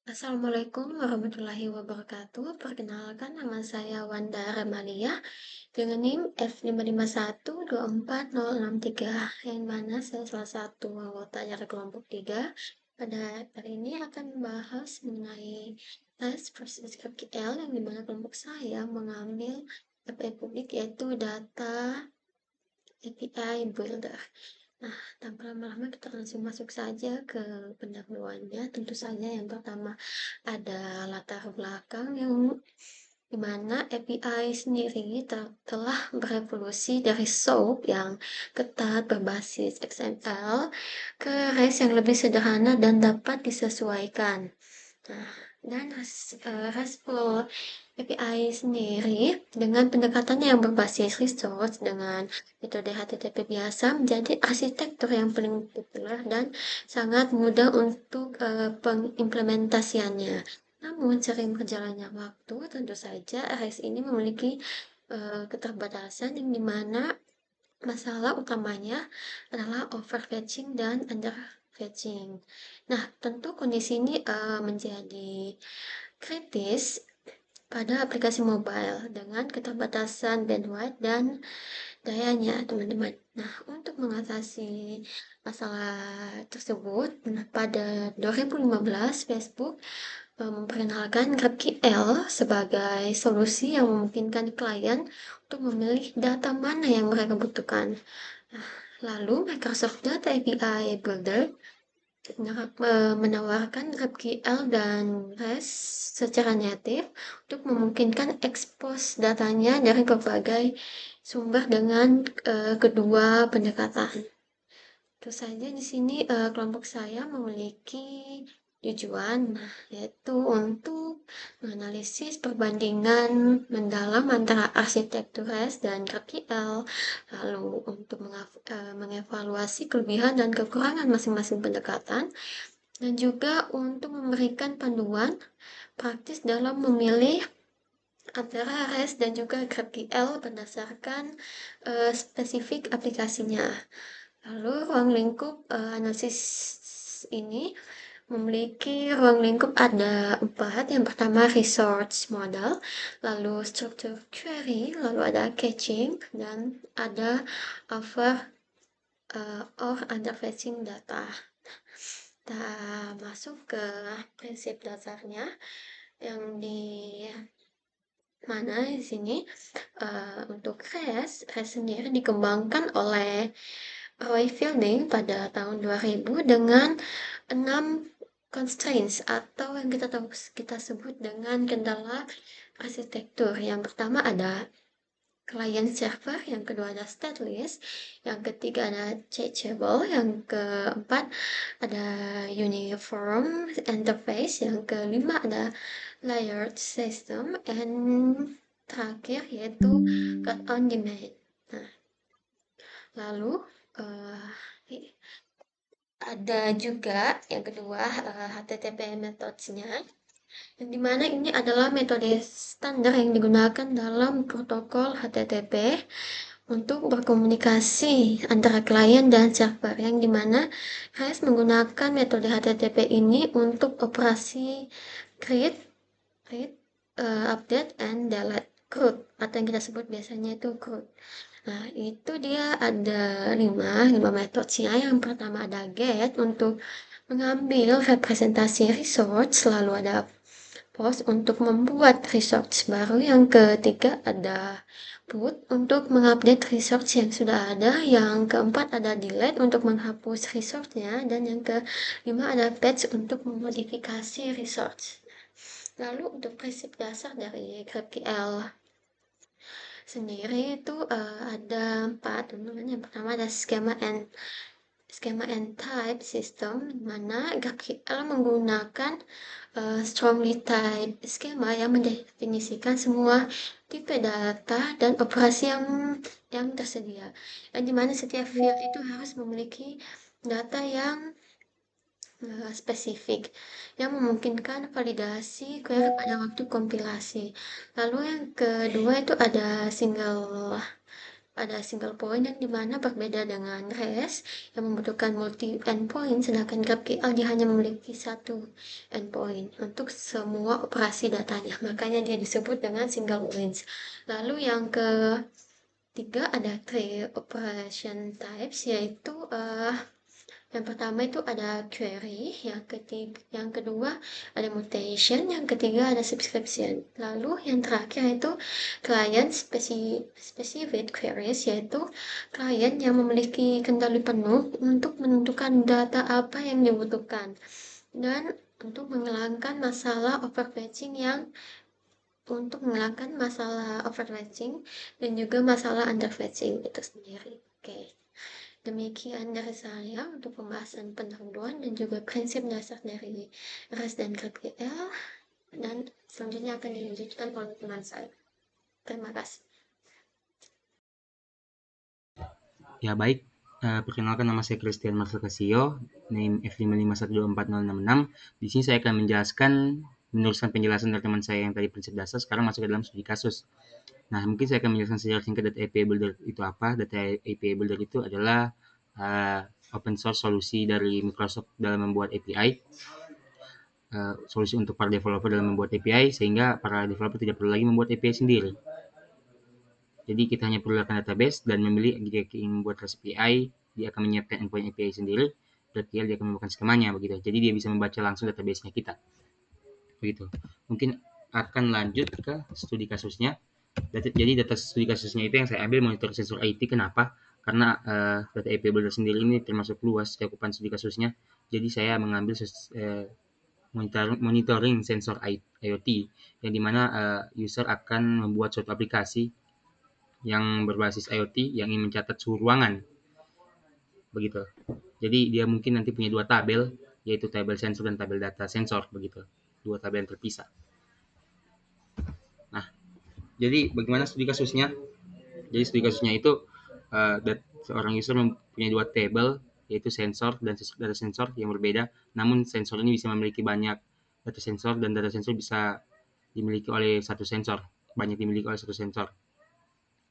Assalamualaikum warahmatullahi wabarakatuh. Perkenalkan, nama saya Wanda Ramalia dengan NIM F55124063, yang mana saya salah satu anggota dari kelompok 3. Pada hari ini akan membahas mengenai tes proses KPL, yang dimana kelompok saya mengambil API publik, yaitu data API Builder. Nah, tanpa lama-lama kita langsung masuk saja ke pendahuluannya. Tentu saja yang pertama ada latar belakang, yang dimana API sendiri telah berevolusi dari SOAP yang ketat berbasis XML ke REST yang lebih sederhana dan dapat disesuaikan. Nah, dan RESTful API sendiri dengan pendekatannya yang berbasis resource dengan metode HTTP biasa menjadi arsitektur yang paling populer dan sangat mudah untuk pengimplementasiannya. Namun sering berjalannya waktu, tentu saja RS ini memiliki keterbatasan, yang dimana masalah utamanya adalah overfetching dan underfetching. Nah, tentu kondisi ini menjadi kritis pada aplikasi mobile dengan keterbatasan bandwidth dan dayanya, teman-teman. Nah, untuk mengatasi masalah tersebut, pada 2015 Facebook memperkenalkan GraphQL sebagai solusi yang memungkinkan klien untuk memilih data mana yang mereka butuhkan. Nah, lalu Microsoft Data API Builder menawarkan GraphQL dan REST secara natif untuk memungkinkan ekspos datanya dari berbagai sumber dengan kedua pendekatan. Terus saja di sini kelompok saya memiliki tujuan, yaitu untuk menganalisis perbandingan mendalam antara arsitektur REST dan GraphQL, lalu untuk mengevaluasi kelebihan dan kekurangan masing-masing pendekatan, dan juga untuk memberikan panduan praktis dalam memilih antara REST dan juga GraphQL berdasarkan spesifik aplikasinya. Lalu ruang lingkup analisis ini memiliki ruang lingkup ada 4. Yang pertama resource model, lalu structure query, lalu ada caching, dan ada over or underfetching data. Kita masuk ke prinsip dasarnya, yang di mana di sini untuk REST sendiri dikembangkan oleh Roy Fielding pada tahun 2000 dengan 6 constraints atau yang kita sebut dengan kendala arsitektur. Yang pertama ada client server, yang kedua ada stateless, yang ketiga ada changeable, yang keempat ada uniform interface, yang kelima ada layered system, and terakhir yaitu cut on demand. Nah, lalu uh, ada juga yang kedua HTTP methods-nya, yang dimana ini adalah metode standar yang digunakan dalam protokol HTTP untuk berkomunikasi antara klien dan server, yang dimana REST menggunakan metode HTTP ini untuk operasi create, update, and delete CRUD, atau yang kita sebut biasanya itu CRUD. Nah, itu dia ada 5 metodenya. Yang pertama ada get untuk mengambil representasi resource, lalu ada post untuk membuat resource baru, yang ketiga ada put untuk mengupdate resource yang sudah ada, yang keempat ada delete untuk menghapus resource-nya, dan yang kelima ada patch untuk memodifikasi resource. Lalu untuk prinsip dasar dari GraphQL sendiri itu ada 4, teman-teman. Yang pertama ada schema and type system, mana GraphQL menggunakan strongly type schema yang mendefinisikan semua tipe data dan operasi yang tersedia, yang dimana setiap field itu harus memiliki data yang spesifik yang memungkinkan validasi query pada waktu kompilasi. Lalu yang kedua itu ada single ada single point yang dimana berbeda dengan REST yang membutuhkan multi endpoint, sedangkan GraphQL dia hanya memiliki satu endpoint untuk semua operasi datanya. Makanya dia disebut dengan single point. Lalu yang ketiga ada three operation types, yaitu yang pertama itu ada query, yang kedua ada mutation, yang ketiga ada subscription. Lalu yang terakhir itu client specific queries, yaitu klien yang memiliki kendali penuh untuk menentukan data apa yang dibutuhkan dan untuk menghilangkan masalah overfetching dan juga masalah underfetching itu sendiri. Oke. Demikian dari saya untuk pembahasan pendahuluan dan juga prinsip dasar dari REST dan GraphQL, dan selanjutnya akan dilanjutkan oleh teman saya. Terima kasih. Ya baik, perkenalkan nama saya Christian Marcel Casio, NIM F551240066. Di sini saya akan menjelaskan, meneruskan penjelasan dari teman saya yang tadi prinsip dasar, sekarang masuk ke dalam studi kasus. Nah, mungkin saya akan menjelaskan secara singkat data API Builder itu apa. Data API Builder itu adalah open source solusi dari Microsoft dalam membuat API, solusi untuk para developer dalam membuat API, sehingga para developer tidak perlu lagi membuat API sendiri. Jadi kita hanya perlu database dan memilih jika ingin membuat REST API, dia akan menyiapkan endpoint API sendiri, berarti dia akan membuat skemanya begitu. Jadi dia bisa membaca langsung database-nya kita. Begitu. Mungkin akan lanjut ke studi kasusnya. Jadi data studi kasusnya itu yang saya ambil monitor sensor IT. Kenapa? Karena data API Builder sendiri ini termasuk luas cakupan studi kasusnya. Jadi saya mengambil monitoring sensor IoT yang dimana user akan membuat suatu aplikasi yang berbasis IoT yang ingin mencatat suhu ruangan. Begitu. Jadi dia mungkin nanti punya dua tabel, yaitu tabel sensor dan tabel data sensor begitu. Dua tabel yang terpisah. Nah, jadi bagaimana studi kasusnya? Jadi studi kasusnya itu seorang user mempunyai dua tabel, yaitu sensor dan data sensor yang berbeda. Namun sensor ini bisa memiliki banyak data sensor dan data sensor bisa dimiliki oleh satu sensor, banyak dimiliki oleh satu sensor.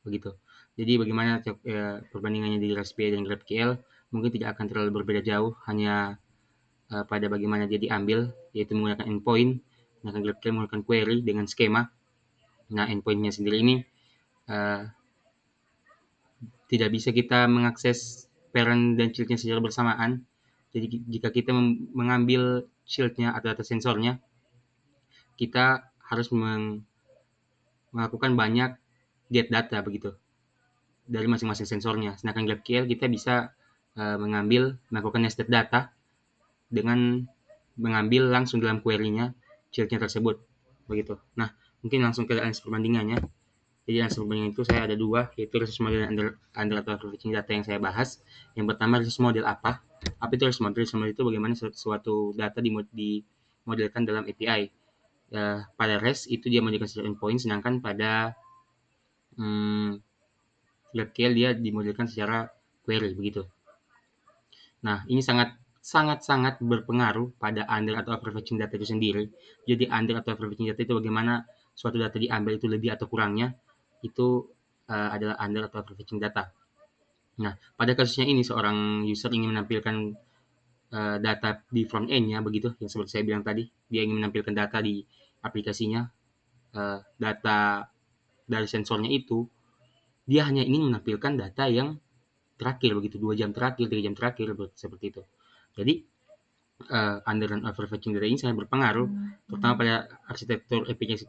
Begitu. Jadi bagaimana perbandingannya di REST-API dan GraphQL mungkin tidak akan terlalu berbeda jauh, hanya pada bagaimana dia diambil, yaitu menggunakan endpoint, menggunakan GraphQL menggunakan query dengan skema. Nah, endpointnya sendiri ini tidak bisa kita mengakses parent dan childnya secara bersamaan. Jadi jika kita mengambil shieldnya atau data sensornya, kita harus melakukan banyak get data begitu dari masing-masing sensornya. Sedangkan GraphQL kita bisa melakukan nested data dengan mengambil langsung dalam query-nya shieldnya tersebut begitu. Nah, mungkin langsung ke analisa perbandingannya. Jadi analisa perbandingan itu saya ada dua, yaitu resource model dan under atau fetching data yang saya bahas. Yang pertama resource model apa? Apa itu resource model? Resource model itu bagaimana suatu data dimodelkan dalam API. Pada REST itu dia menjadikan secara endpoint, sedangkan pada GraphQL dia dimodelkan secara query begitu. Nah, ini sangat berpengaruh pada under atau overfetching data itu sendiri. Jadi under atau overfetching data itu bagaimana suatu data diambil itu lebih atau kurangnya, itu adalah under atau overfetching data. Nah, pada kasusnya ini seorang user ingin menampilkan data di front end-nya begitu, yang seperti saya bilang tadi, dia ingin menampilkan data di aplikasinya, data dari sensornya itu, dia hanya ingin menampilkan data yang terakhir begitu, 2 jam terakhir, 3 jam terakhir seperti itu. Jadi under dan overfetching data ini sangat berpengaruh, terutama pada arsitektur API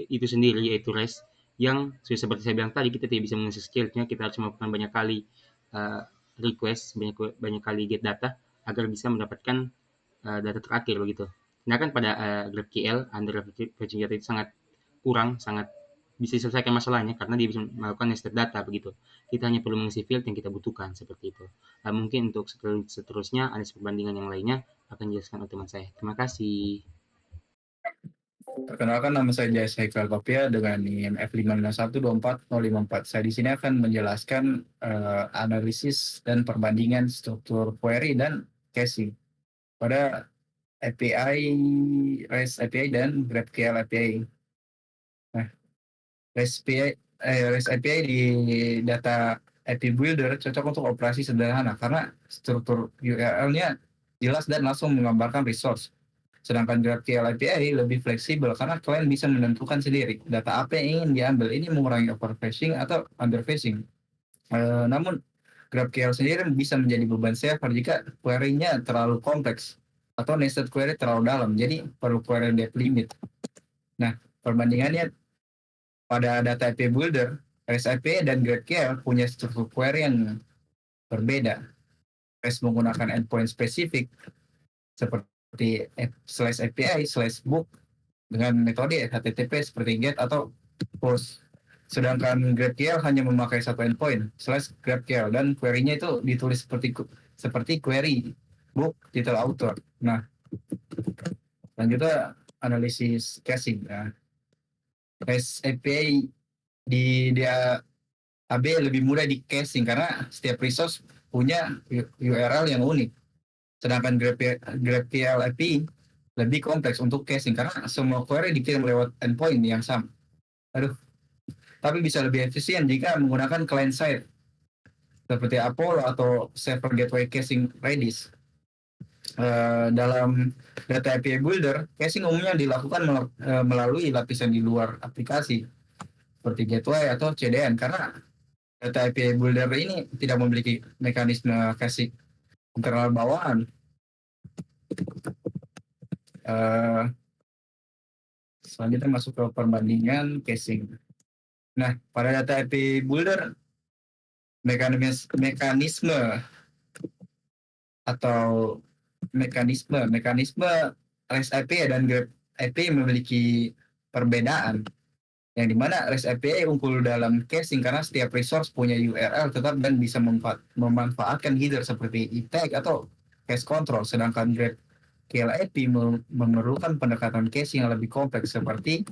itu sendiri, yaitu REST, yang seperti saya bilang tadi, kita tidak bisa mengakses skillnya, kita harus melakukan banyak kali request, banyak kali get data, agar bisa mendapatkan data terakhir begitu. Sedangkan pada GraphQL, under overfetching data itu sangat kurang, sangat bisa diselesaikan masalahnya karena dia bisa melakukan nested data begitu. Kita hanya perlu mengisi field yang kita butuhkan seperti itu. Mungkin untuk seterusnya analisa perbandingan yang lainnya akan dijelaskan oleh teman saya. Terima kasih. Perkenalkan, nama saya Jais Haikal Kopia dengan NIM F551240054. Saya di sini akan menjelaskan analisis dan perbandingan struktur query dan caching pada API REST API dan GraphQL API. Nah, REST API REST API di data API Builder cocok untuk operasi sederhana karena struktur URL-nya jelas dan langsung menggambarkan resource. Sedangkan GraphQL API lebih fleksibel karena klien bisa menentukan sendiri data apa yang ingin diambil. Ini mengurangi overfishing atau underfishing. Namun GraphQL sendiri bisa menjadi beban server jika query-nya terlalu kompleks atau nested query terlalu dalam. Jadi perlu query depth limit. Nah, perbandingannya pada data API Builder, REST API dan GraphQL punya struktur query yang berbeda. REST menggunakan endpoint spesifik seperti /API/book dengan metode HTTP seperti GET atau POST. Sedangkan GraphQL hanya memakai satu endpoint /GraphQL dan query-nya itu ditulis seperti query book title author. Nah, selanjutnya analisis caching. Nah, REST API di DAB lebih mudah di caching karena setiap resource punya URL yang unik. Sedangkan GraphQL API lebih kompleks untuk caching karena semua query dikirim lewat endpoint yang sama. Tapi bisa lebih efisien jika menggunakan client side seperti Apollo atau server gateway caching Redis. Dalam data API Builder, caching umumnya dilakukan melalui lapisan di luar aplikasi seperti gateway atau CDN karena data API Builder ini tidak memiliki mekanisme caching internal bawaan. Selanjutnya masuk ke perbandingan caching. Nah, pada data API Builder, mekanisme REST API dan Graph API memiliki perbedaan, yang dimana REST API unggul dalam caching karena setiap resource punya URL tetap dan bisa memanfaatkan header seperti e-tag atau cache control, sedangkan GraphQL API memerlukan pendekatan caching yang lebih kompleks seperti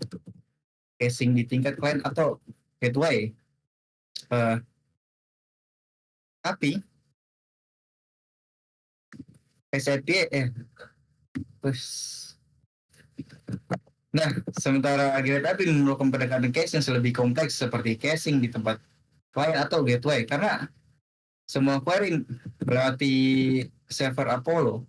caching di tingkat client atau gateway. Tapi Nah, sementara GraphQL memerlukan pendekatan caching yang lebih kompleks seperti caching di tempat client atau gateway karena semua query melewati server Apollo